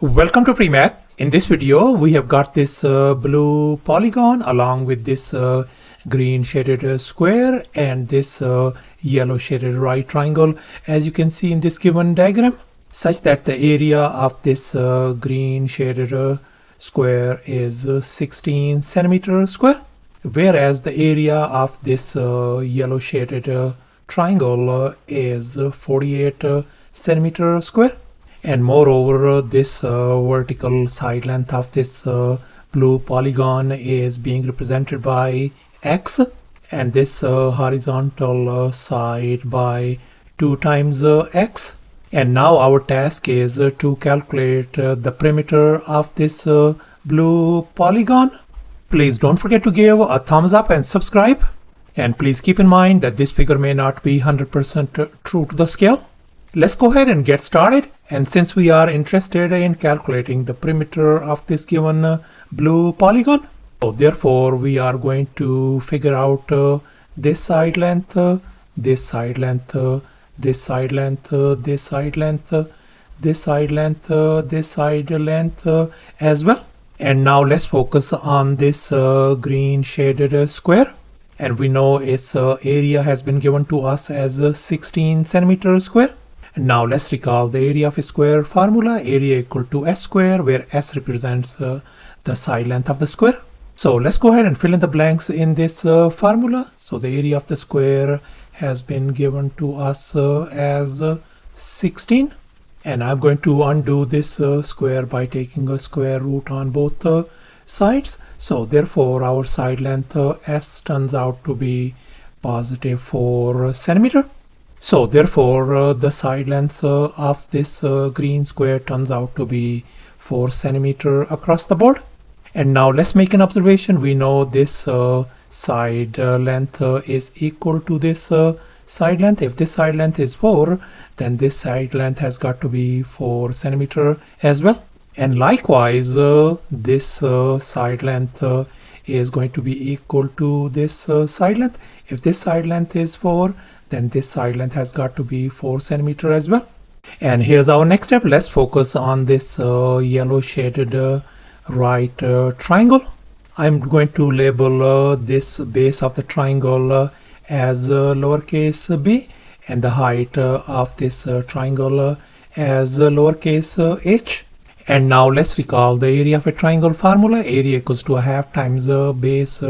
Welcome to PreMath. In this video, we have got this blue polygon along with this green shaded square and this yellow shaded right triangle, as you can see in this given diagram, such that the area of this green shaded square is 16 centimeter square, whereas the area of this yellow shaded triangle is 48 centimeter square. And moreover, this vertical side length of this blue polygon is being represented by x, and this horizontal side by 2 times x. And now our task is to calculate the perimeter of this blue polygon. Please don't forget to give a thumbs up and subscribe. And please keep in mind that this figure may not be 100% true to the scale. Let's go ahead and get started. And since we are interested in calculating the perimeter of this given blue polygon, so therefore we are going to figure out this side length, this side length, this side length, this side length, this side length, this side length as well. And now let's focus on this green shaded square. And we know its area has been given to us as 16 centimeter square. Now let's recall the area of a square formula, area equal to s square, where s represents the side length of the square. So let's go ahead and fill in the blanks in this formula. So the area of the square has been given to us as 16. And I'm going to undo this square by taking a square root on both sides. So therefore our side length s turns out to be positive 4 centimeter. So therefore the side length of this green square turns out to be 4 centimeter across the board. And now let's make an observation. We know this side length is equal to this side length. If this side length is 4, then this side length has got to be 4 centimeter as well. And likewise this side length is going to be equal to this side length. If this side length is 4, then this side length has got to be 4 centimeter as well. And here's our next step. Let's focus on this yellow shaded right triangle. I'm going to label this base of the triangle as lowercase b, and the height of this triangle as lowercase h. And now let's recall the area of a triangle formula. Area equals to a half times the base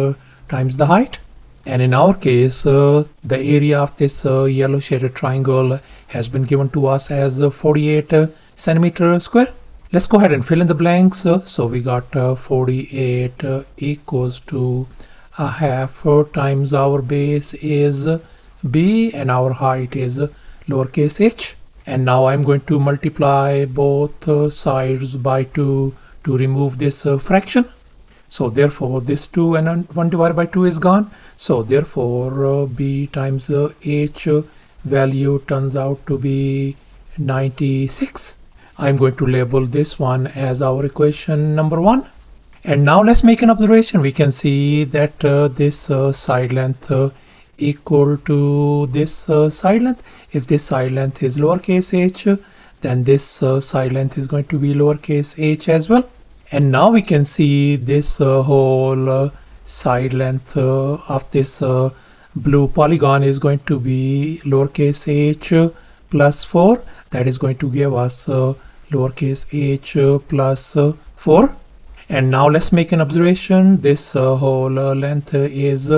times the height. And in our case, the area of this yellow shaded triangle has been given to us as 48 centimeter square. Let's go ahead and fill in the blanks. So we got 48 equals to a half times our base is b and our height is lowercase h. And now I'm going to multiply both sides by 2 to remove this fraction. So therefore this 2 and 1 divided by 2 is gone. So therefore b times h value turns out to be 96. I'm going to label this one as our equation number 1. And now let's make an observation. We can see that this side length equal to this side length. If this side length is lowercase h, then this side length is going to be lowercase h as well. And now we can see this whole side length of this blue polygon is going to be lowercase h plus 4. That is going to give us lowercase h plus 4. And now let's make an observation. This whole length is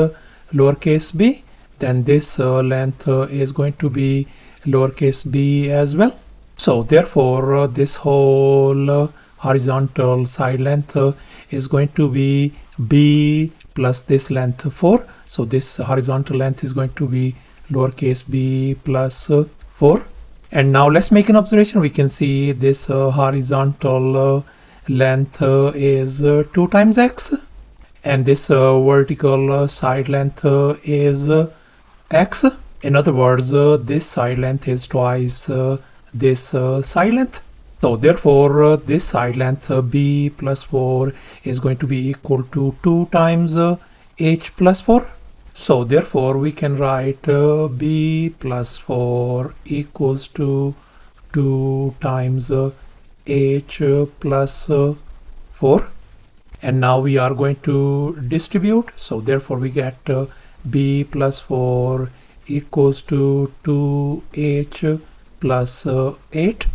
lowercase b. Then this length is going to be lowercase b as well. So therefore this whole horizontal side length is going to be b plus this length 4. So this horizontal length is going to be lowercase b plus 4. And now let's make an observation. We can see this horizontal length is 2 times x, and this vertical side length is x. In other words, this side length is twice this side length. So therefore this side length b plus 4 is going to be equal to 2 times h plus 4. So therefore we can write b plus 4 equals to 2 times h plus 4. And now we are going to distribute, so therefore we get b plus 4 equals to 2h plus 8.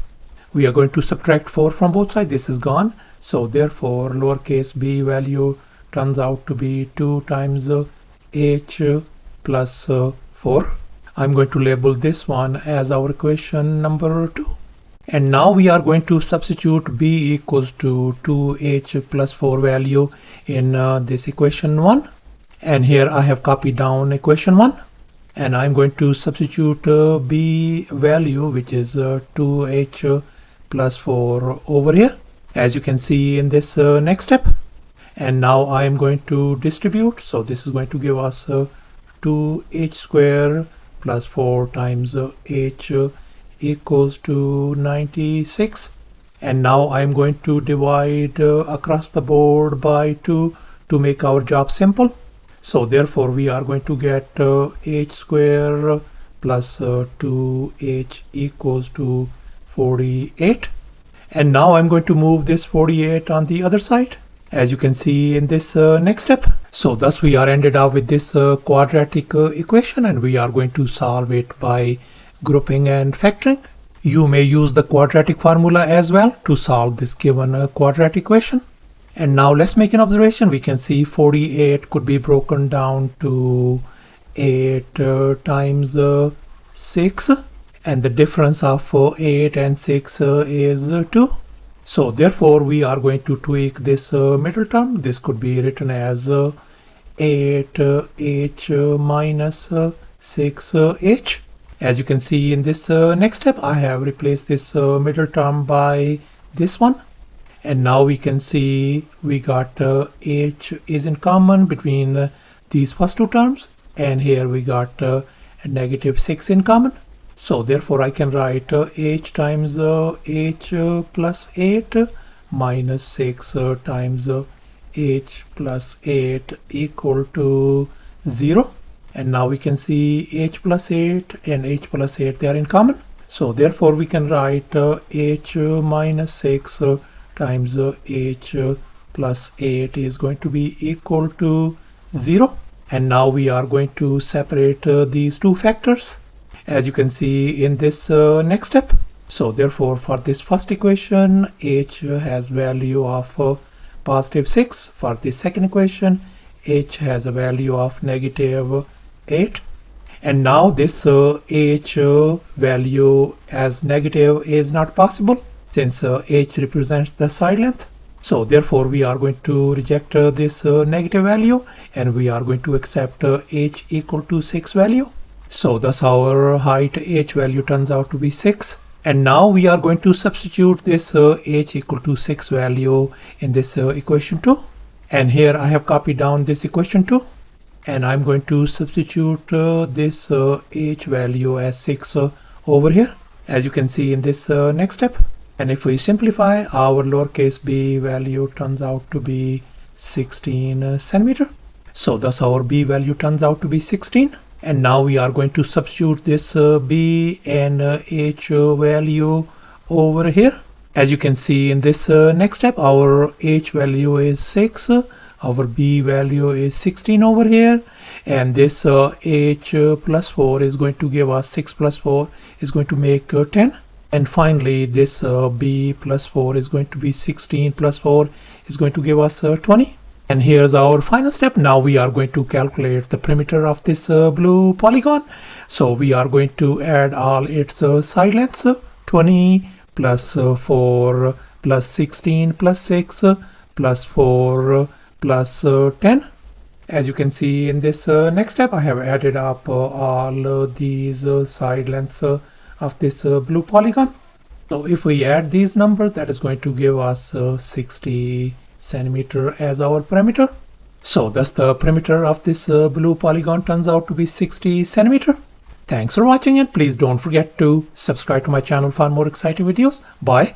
We are going to subtract 4 from both sides. This is gone, so therefore lowercase b value turns out to be 2 times h plus 4. I'm going to label this one as our equation number 2. And now we are going to substitute b equals to 2h plus 4 value in this equation 1. And here I have copied down equation 1. And I'm going to substitute b value, which is 2h plus 4 over here, as you can see in this next step. And now I am going to distribute. So this is going to give us 2h square plus 4 times h equals to 96. And now I'm going to divide across the board by 2 to make our job simple. So therefore we are going to get h square plus 2h equals to 48. And now I'm going to move this 48 on the other side, as you can see in this next step. So thus we are ended up with this quadratic equation, and we are going to solve it by grouping and factoring. You may use the quadratic formula as well to solve this given quadratic equation. And now let's make an observation. We can see 48 could be broken down to 8 times 6, and the difference of 8 and 6 is 2. So therefore we are going to tweak this middle term. This could be written as 8h minus 6h. As you can see in this next step, I have replaced this middle term by this one. And now we can see we got h is in common between these first two terms, and here we got negative 6 in common. So therefore I can write h times h plus 8 minus 6 times h plus 8 equal to 0. And now we can see h plus 8 and h plus 8, they are in common. So therefore we can write h minus 6 times h plus 8 is going to be equal to 0. And now we are going to separate these two factors, as you can see in this next step. So therefore for this first equation, h has value of positive 6. For the second equation, h has a value of negative 8. And now this h value as negative is not possible, since h represents the side length. So therefore we are going to reject this negative value, and we are going to accept h equal to 6 value. So thus our height h value turns out to be 6. And now we are going to substitute this h equal to 6 value in this equation 2. And here I have copied down this equation 2. And I'm going to substitute this h value as 6 over here, as you can see in this next step. And if we simplify, our lowercase b value turns out to be 16 centimeter. So thus our b value turns out to be 16. And now we are going to substitute this b and h value over here. As you can see in this next step, our h value is 6, our b value is 16 over here, and this h plus 4 is going to give us 6 plus 4 is going to make 10. And finally this b plus 4 is going to be 16 plus 4 is going to give us 20. And here's our final step. Now we are going to calculate the perimeter of this blue polygon. So we are going to add all its side lengths, 20 plus 4 plus 16 plus 6 plus 4 plus 10. As you can see in this next step, I have added up all these side lengths of this blue polygon. So if we add these numbers, that is going to give us 60 centimeter as our perimeter. So thus the perimeter of this blue polygon turns out to be 60 centimeter. Thanks for watching, and please don't forget to subscribe to my channel for more exciting videos. Bye.